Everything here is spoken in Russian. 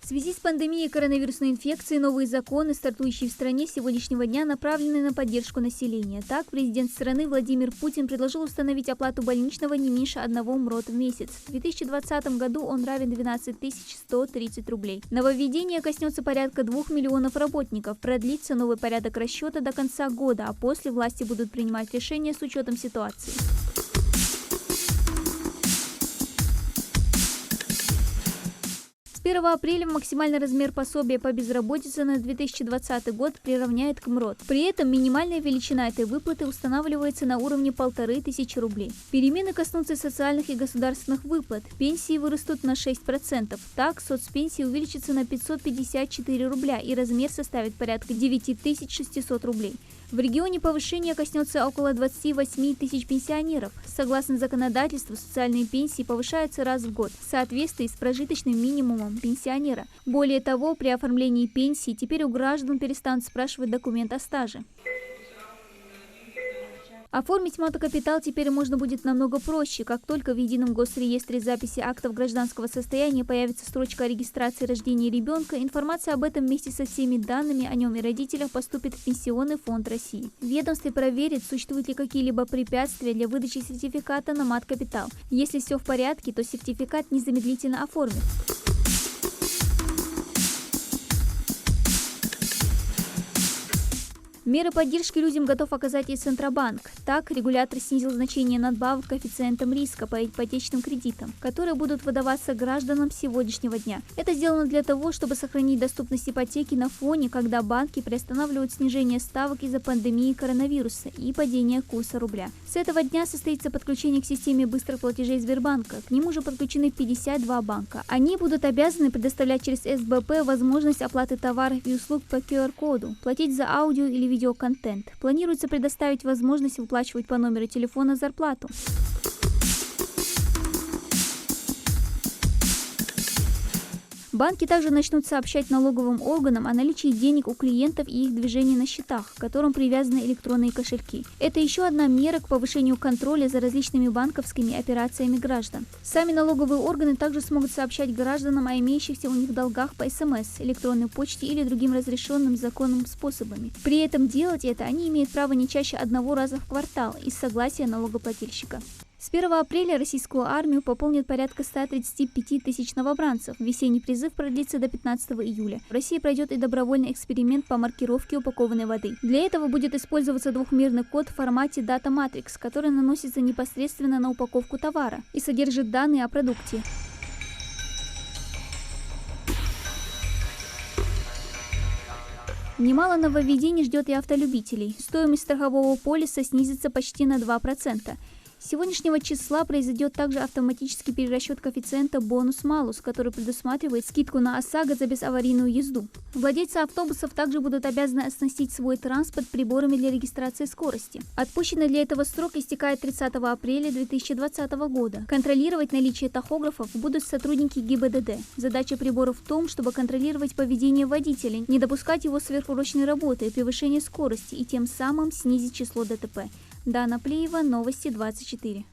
В связи с пандемией коронавирусной инфекции новые законы, стартующие в стране с сегодняшнего дня, направлены на поддержку населения. Так, президент страны Владимир Путин предложил установить оплату больничного не меньше 1 МРОТ в месяц. В 2020 году он равен 12 130 рублей. Нововведение коснется порядка 2 миллионов работников. Продлится новый порядок расчета до конца года, а после власти будут принимать решения с учетом ситуации. С 1 апреля максимальный размер пособия по безработице на 2020 год приравняет к МРОТ. При этом минимальная величина этой выплаты устанавливается на уровне 1500 рублей. Перемены коснутся социальных и государственных выплат. Пенсии вырастут на 6%. Так, соцпенсия увеличится на 554 рубля и размер составит порядка 9600 рублей. В регионе повышение коснется около 28 тысяч пенсионеров. Согласно законодательству, социальные пенсии повышаются раз в год в соответствии с прожиточным минимумом пенсионера. Более того, при оформлении пенсии теперь у граждан перестанут спрашивать документ о стаже. Оформить мотокапитал теперь можно будет намного проще. Как только в едином госреестре записи актов гражданского состояния появится строчка о регистрации рождения ребенка, информация об этом вместе со всеми данными о нем и родителях поступит в Пенсионный фонд России. В ведомстве проверит, существуют ли какие-либо препятствия для выдачи сертификата на мат-капитал. Если все в порядке, то сертификат незамедлительно оформят. Меры поддержки людям готов оказать и Центробанк. Так, регулятор снизил значение надбавок к коэффициентам риска по ипотечным кредитам, которые будут выдаваться гражданам с сегодняшнего дня. Это сделано для того, чтобы сохранить доступность ипотеки на фоне, когда банки приостанавливают снижение ставок из-за пандемии коронавируса и падения курса рубля. С этого дня состоится подключение к системе быстрых платежей Сбербанка. К нему уже подключены 52 банка. Они будут обязаны предоставлять через СБП возможность оплаты товаров и услуг по QR-коду, платить за аудио или видеоконтент. Планируется предоставить возможность выплачивать по номеру телефона зарплату. Банки также начнут сообщать налоговым органам о наличии денег у клиентов и их движении на счетах, к которым привязаны электронные кошельки. Это еще одна мера к повышению контроля за различными банковскими операциями граждан. Сами налоговые органы также смогут сообщать гражданам о имеющихся у них долгах по СМС, электронной почте или другим разрешенным законом способами. При этом делать это они имеют право не чаще 1 раза в квартал из согласия налогоплательщика. С 1 апреля российскую армию пополнит порядка 135 тысяч новобранцев. Весенний призыв продлится до 15 июля. В России пройдет и добровольный эксперимент по маркировке упакованной воды. Для этого будет использоваться двухмерный код в формате Data Matrix, который наносится непосредственно на упаковку товара и содержит данные о продукте. Немало нововведений ждет и автолюбителей. Стоимость страхового полиса снизится почти на 2%. С сегодняшнего числа произойдет также автоматический перерасчет коэффициента бонус-малус, который предусматривает скидку на ОСАГО за безаварийную езду. Владельцы автобусов также будут обязаны оснастить свой транспорт приборами для регистрации скорости. Отпущенный для этого срок истекает 30 апреля 2020 года. Контролировать наличие тахографов будут сотрудники ГИБДД. Задача приборов в том, чтобы контролировать поведение водителя, не допускать его сверхурочной работы и превышения скорости и тем самым снизить число ДТП. Дана Плеева, Новости 24.